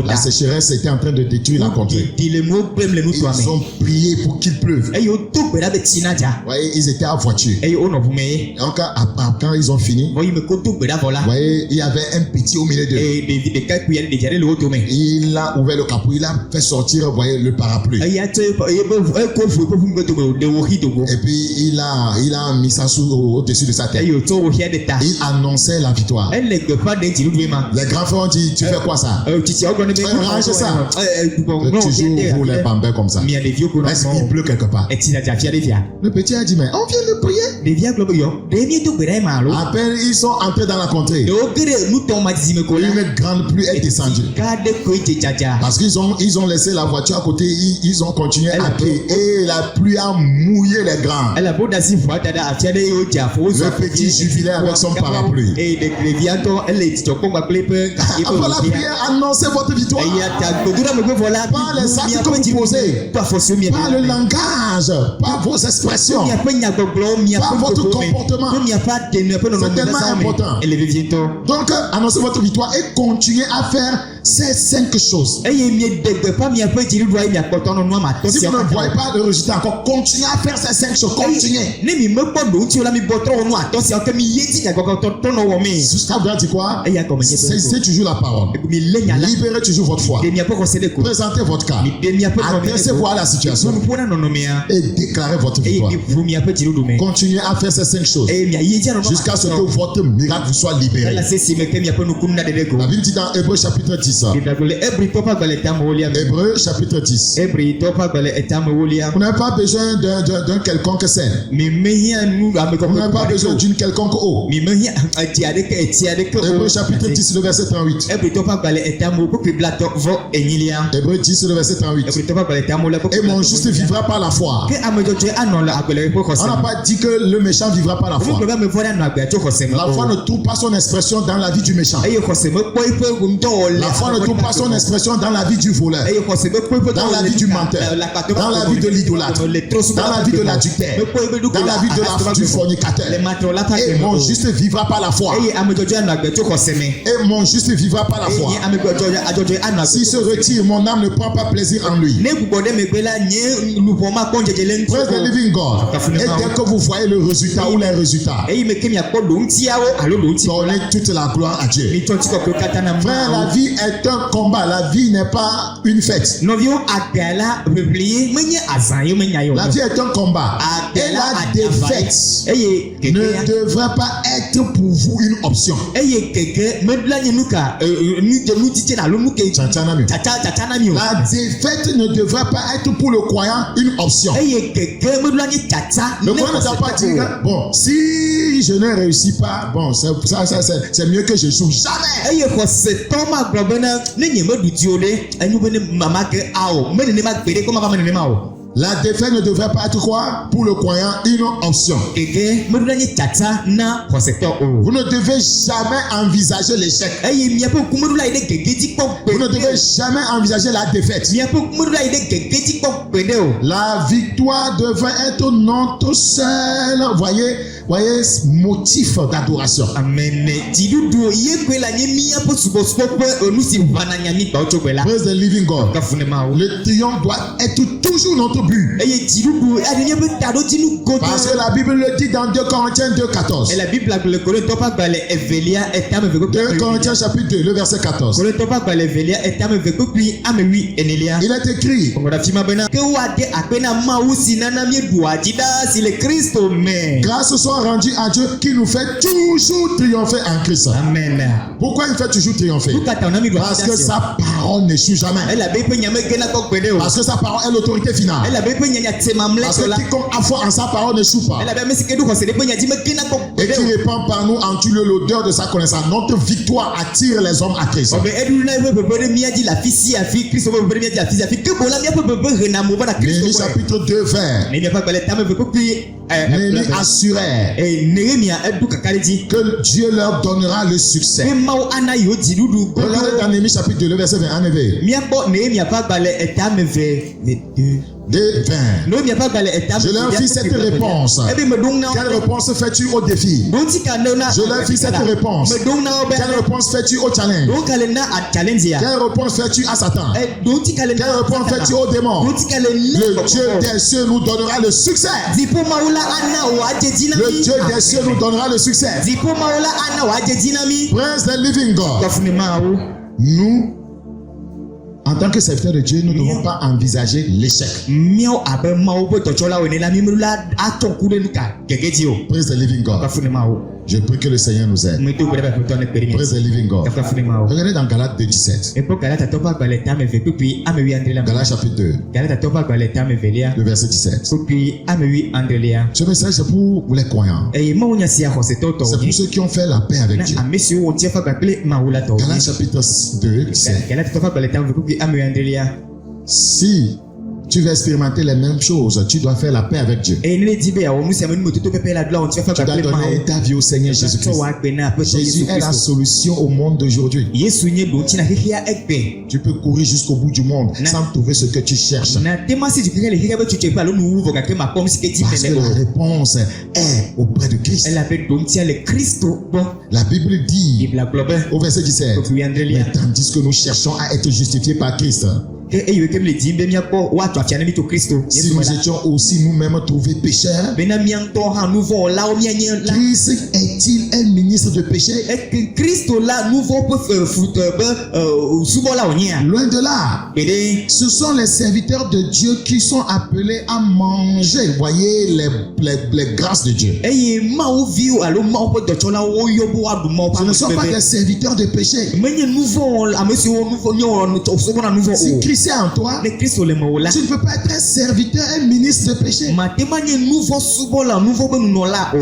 La sécheresse était en train de détruire la contrée. Ils ont prié pour qu'il pleuve. Voyez, ils étaient à voiture. Donc, quand ils ont fini, voyez, il y avait un petit au milieu d'eux. Il a ouvert le capot, il a fait sortir, voyez, le parapluie. Et puis il a mis ça au-dessus de sa tête. Il annonçait la victoire. Les grands frères ont dit, tu fais quoi ça? Range ça. Toujours vous les bambins comme ça. Est-ce qu'il pleut quelque part? Le petit a dit, mais on vient de prier. À peine ils sont entrés dans la contrée, une grande pluie est descendue. Parce qu'ils ont laissé la voiture à côté, ils ont continué à prier. Et la pluie a mouillé les grands. Le petit jubilait avec son parapluie. Après la prière, annoncez votre victoire. Pas les actes que vous posez, par le langage, par vos expressions, par votre comportement. C'est tellement important. Donc, annoncez votre victoire et continuez à faire ces 5 choses. Si vous ne voyez pas le résultat encore, continuez à faire ces 5 choses. Continuez. Ça veut dire quoi? Saisissez toujours la parole. Libérez toujours votre foi. Présentez votre cas. Adressez-vous à la situation et déclarez votre victoire. Continuez à faire ces 5 choses jusqu'à ce que votre miracle vous soit libéré. La Bible dit dans Hébreux chapitre 10. Hébreux chapitre 10. Vous n'avez pas besoin d'un quelconque scène. Vous n'avez pas besoin d'une quelconque eau. Hébreux chapitre 10, le verset 38. Hébreux 10, le verset 38. Et mon juste vivra par la foi. On n'a pas dit que le méchant vivra par la foi. La foi ne trouve pas son expression dans la vie du méchant. La foi ne trouve pas son expression dans la vie du voleur, dans la vie du menteur, dans la vie de l'idolâtre, dans la vie de l'adultère, dans la vie du fornicateur. Et mon juste vivra par la foi. Et mon juste vivra par la foi. S'il se retire, mon âme ne prend pas plaisir en lui. Praise the living God. Et dès que vous voyez le résultat ou les résultats, donnez toute la gloire à Dieu. Frère, la vie est un combat. La vie n'est pas une fête. La vie est un combat. Et la défaite ne devrait pas être pour vous une option. La défaite ne devrait pas être pour le croyant une option. Le croyant ne doit pas dire, bon, si je ne réussis pas, bon, c'est mieux que je joue. Jamais. La défaite ne devrait pas être quoi? Pour le croyant, une option. Vous ne devez jamais envisager l'échec. Vous ne devez jamais envisager la défaite. La victoire devrait être notre seul, voyez, motif d'adoration. Amen. Praise the living God. Le triomphe doit être toujours notre but. Parce que la Bible le dit dans 2 Corinthiens 2:14. 2 Corinthiens chapitre 2, le verset 14. Il est écrit grâce soit rendue à Dieu qui nous fait toujours triompher en Christ. Amen. Pourquoi il fait toujours triompher? Parce que sa parole n'échoue jamais. Parce que sa parole est l'autorité finale. Parce que quiconque a foi en sa parole n'échoue pas. Et qui répand par nous en tuant l'odeur de sa connaissance. Notre victoire attire les hommes à Christ. Néhémie chapitre 2 vers. Néhémie assurait que Dieu leur donnera le succès. Regardez dans Néhémie chapitre 2, le verset 21. Je leur fis cette réponse. Quelle réponse fais-tu au défi? Je leur fis cette réponse. Quelle réponse fais-tu au challenge? Quelle réponse fais-tu à Satan? Quelle réponse fais-tu au démon? Le Dieu des cieux nous donnera le succès. Le Dieu des cieux nous donnera le succès. Praise the living God. Nous, en tant que serviteurs de Dieu, nous ne devons pas envisager l'échec. Praise the living God. Je prie que le Seigneur nous aide. Praise the living God. Regardez dans Galates 2:17. Galates chapitre 2. Le verset 17. Ce message c'est pour les croyants. C'est pour ceux qui ont fait la paix avec Dieu. Galates chapitre 2, 17. Si Tu vas expérimenter les mêmes choses. Tu dois faire la paix avec Dieu. Tu dois donner ta vie au Seigneur Jésus-Christ. Jésus est la solution au monde d'aujourd'hui. Tu peux courir jusqu'au bout du monde sans trouver ce que tu cherches. Parce que la réponse est auprès de Christ. La Bible dit au verset 17, mais tandis que nous cherchons à être justifiés par Christ, si nous étions aussi nous-mêmes trouvés pécheurs, Christ est-il un ministre de péché? Loin de là. Ce sont les serviteurs de Dieu qui sont appelés à manger, voyez, les grâces de Dieu. Ce ne sont pas des serviteurs de péché. Si Christ est en toi, tu ne peux pas être un serviteur, un ministre de péché.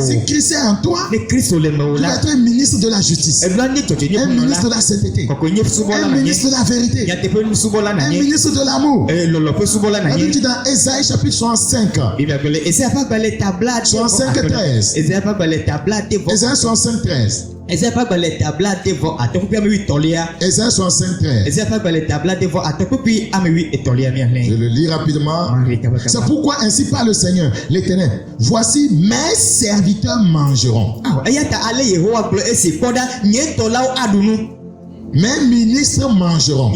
Si Christ est en toi, tu vas être un ministre de la justice, un ministre de la sainteté, un ministre de la vérité, un ministre de l'amour. La Bible dit dans Ésaïe chapitre 65, 13. Ésaïe 65, 13. Ésaïe 65, 13. Je le lis rapidement. C'est pourquoi ainsi parle le Seigneur, l'Éternel. Voici mes serviteurs mangeront. Mes ministres mangeront.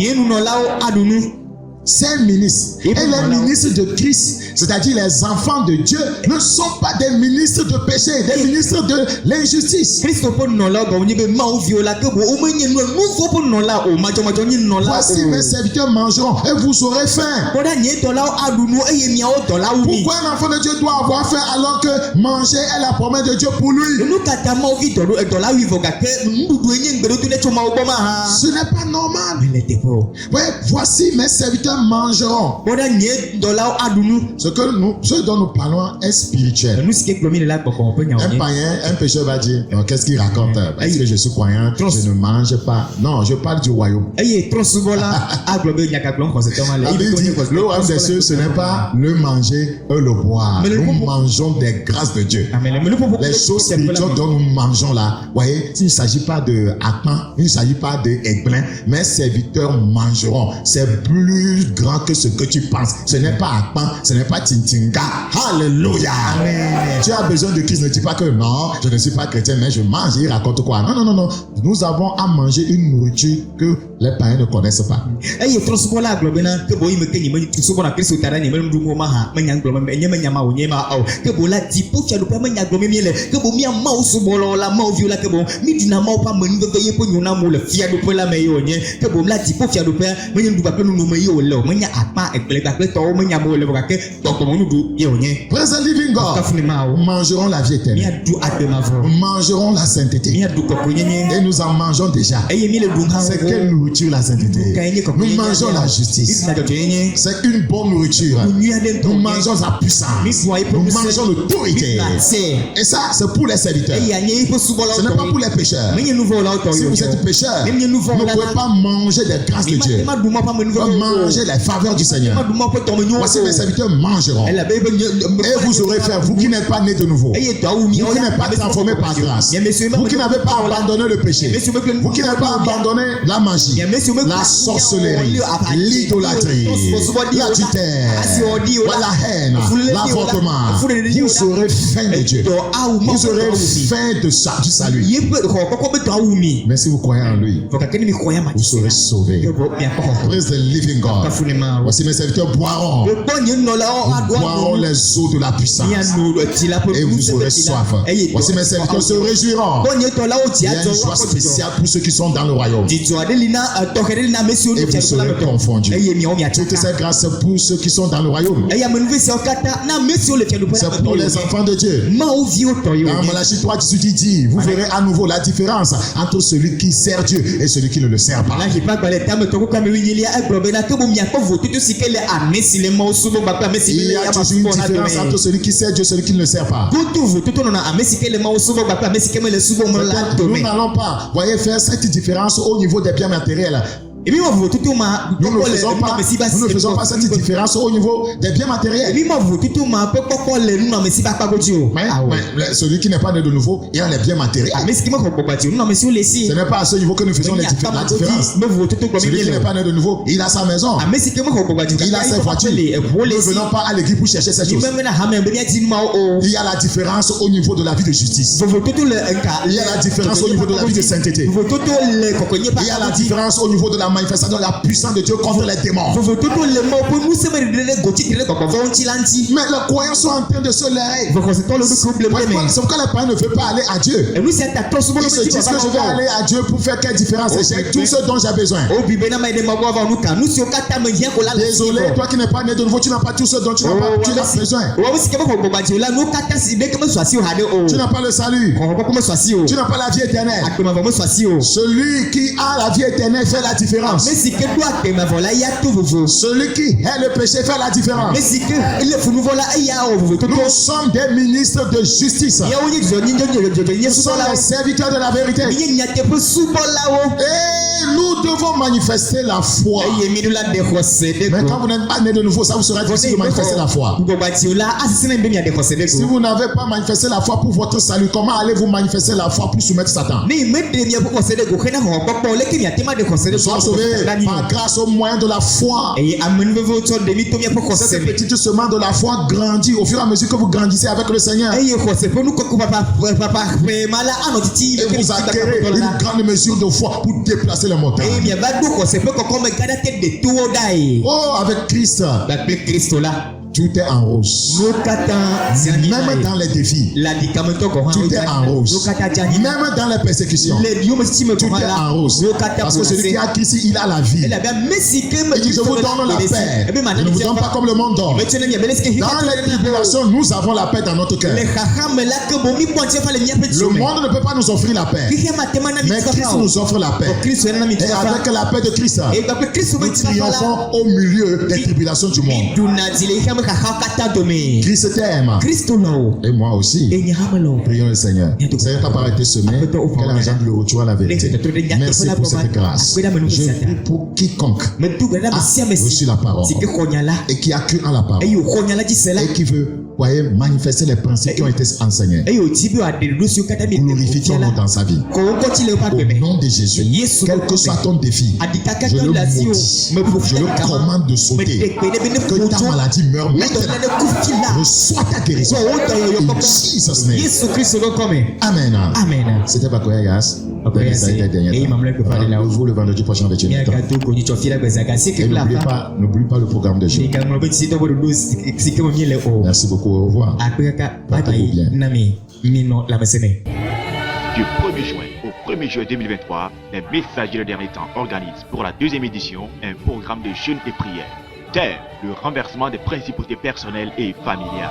Ces ministres et les ministres de Christ, c'est-à-dire les enfants de Dieu, ne sont pas des ministres de péché, des ministres de l'injustice. Voici mes serviteurs mangeront et vous aurez faim. Pourquoi un enfant de Dieu doit avoir faim alors que manger est la promesse de Dieu pour lui? Ce n'est pas normal. Ouais, voici mes serviteurs mangeront. Ce dont nous parlons est spirituel. Un païen, un pécheur va dire, qu'est-ce qu'il raconte? Est-ce que je suis croyant? Je ne mange pas. Non, je parle du royaume. La Bible dit, le royaume des cieux, ce n'est pas le manger et le boire. Nous mangeons des grâces de Dieu. Les choses spirituelles dont nous mangeons là, voyez, il ne s'agit pas de akpan, il ne s'agit pas de aiglin, mes serviteurs mangeront. C'est plus grand que ce que tu penses. Ce n'est pas akpan, ce n'est pas tintinga. Alléluia. Tu as besoin de Christ. Ne dis pas que non, je ne suis pas chrétien, mais je mange. Il raconte quoi? Non, non, non, non. Nous avons à manger une nourriture que les païens ne connaissent pas. Praise the living God. Nous mangerons la vie éternelle. Nous mangerons la sainteté. Et nous en mangeons déjà. C'est quelle nourriture la sainteté? Nous mangeons la justice. C'est une bonne nourriture. Nous mangeons la puissance. Nous mangeons l'autorité. Et ça, c'est pour les serviteurs. Ce n'est pas pour les pécheurs. Si vous êtes pécheur, vous ne pouvez pas manger des grâces de Dieu. Vous pouvez manger les faveurs du Seigneur. Voici mes serviteurs mangeront. Et vous aurez faim, vous qui n'êtes pas nés de nouveau. Vous qui n'êtes pas transformés par grâce. Vous qui n'avez pas abandonné le péché. Vous qui n'avez pas abandonné la magie, la sorcellerie, l'idolâtrie, l'adultère, la haine, l'avortement. Vous aurez faim de Dieu. Vous aurez faim du salut. Mais si vous croyez en lui, vous serez sauvés. Praise the living God. Voici mes serviteurs boiront. Nous boirons les eaux de la puissance. Et vous aurez soif. Voici mes serviteurs se réjouiront. Il y a une joie spéciale pour ceux qui sont dans le royaume. Et vous serez confondus. Toute cette grâce c'est pour ceux qui sont dans le royaume. C'est pour les enfants de Dieu. Dans Malachie 3:18 dit, vous verrez à nouveau la différence entre celui qui sert Dieu et celui qui ne le sert pas. Il y a toujours une différence entre celui qui sert Dieu et celui qui ne le sert pas. Nous n'allons pas, voyez, faire cette différence au niveau des biens matériels. Et puis moi vous tout ma Nous ne faisons pas cette différence au niveau des biens matériels. Et puis moi vous tout ma peu le nous non mais si pas godio. Mais celui qui n'est pas né de nouveau, il a les biens matériels. Mais ce qui me godio non mais si on laisse. Ce n'est pas à ce niveau que nous faisons la différence. Celui qui n'est pas né de nouveau, il a sa maison. Il a ses voitures. Nous ne venons pas à l'église pour chercher ces choses. Il y a la différence au niveau de la vie de justice. Il y a la différence au niveau de la vie de sainteté. Il y a la différence au niveau de la manifestation de la puissance de Dieu contre les démons. Mais les croyants sont en train de se leurrer. C'est pourquoi les païens ne veulent pas aller à Dieu. Ils se disent que je vais aller à Dieu pour faire quelle différence? J'ai tout ce dont j'ai besoin. Désolé, toi qui n'es pas né de nouveau, tu n'as pas tout ce dont tu n'as pas besoin. Tu n'as pas le salut. Tu n'as pas la vie éternelle. Celui qui a la vie éternelle fait la différence. Celui qui est le péché fait la différence. Nous sommes des ministres de justice. Nous sommes les serviteurs de la vérité. Et nous devons manifester la foi. Mais quand vous n'êtes pas né de nouveau, ça vous sera difficile de manifester la foi. Si vous n'avez pas manifesté la foi pour votre salut, comment allez-vous manifester la foi pour soumettre Satan? Nous sommes sauvés par grâce au moyen de la foi. Cette petite semence de la foi grandit au fur et à mesure que vous grandissez avec le Seigneur. Et vous acquérez une grande mesure de foi pour déplacer les montagnes. Oh, avec Christ. Tout est en rose. Même dans les défis, tout est en rose. Même dans les persécutions, tout est en rose. Parce que celui qui a Christ, il a la vie. Il dit, je vous donne la paix. Je ne vous donne pas comme le monde donne. Dans les tribulations, nous avons la paix dans notre cœur. Le monde ne peut pas nous offrir la paix. Mais Christ nous offre la paix. Et avec la paix de Christ, nous triomphons au milieu des tribulations du monde. Christ t'aime. Et moi aussi. Prions le Seigneur. Le Seigneur t'a pas été semé. Quel engendre le retour à la vérité. Merci pour cette grâce. Je prie pour quiconque a reçu la parole et qui a cru en la parole et qui veut manifester les principes qui ont été enseignés. Glorifions-nous dans sa vie. Au nom de Jésus, quel que soit ton défi, je le maudis. Je le commande de sauter. Que ta maladie meure maintenant. Reçois ta guérison. In Jesus' name. Amen. C'était Bakoya Yas. Vous le vendredi prochain avec Dieu. Et n'oublie pas le programme de jeu. Merci beaucoup. Au revoir. Portez-vous bien. Du 1er juin au 1er juillet 2023, les Messagers de dernier temps organisent pour la deuxième édition un programme de jeûne et prière. Thème, le renversement des principautés personnelles et familiales.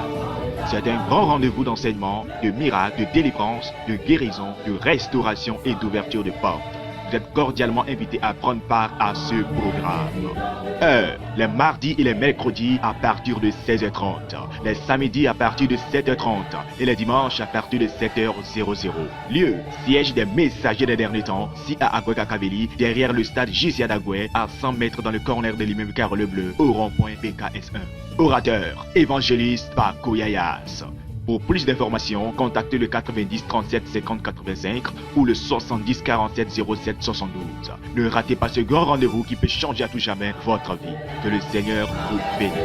C'est un grand rendez-vous d'enseignement, de miracles, de délivrance, de guérison, de restauration et d'ouverture de portes. Vous êtes cordialement invités à prendre part à ce programme. Heure, les mardis et les mercredis à partir de 16h30, les samedis à partir de 7h30 et les dimanches à partir de 7h00. Lieu, siège des Messagers des derniers temps, si à Agoué-Kakaveli, derrière le stade JCA d'Agoué, à 100 mètres dans le corner de l'immeuble Carole Bleu, au rond-point BKS1. Orateur, évangéliste Bakoyayas. Pour plus d'informations, contactez le 90 37 50 85 ou le 70 47 07 72. Ne ratez pas ce grand rendez-vous qui peut changer à tout jamais votre vie. Que le Seigneur vous bénisse.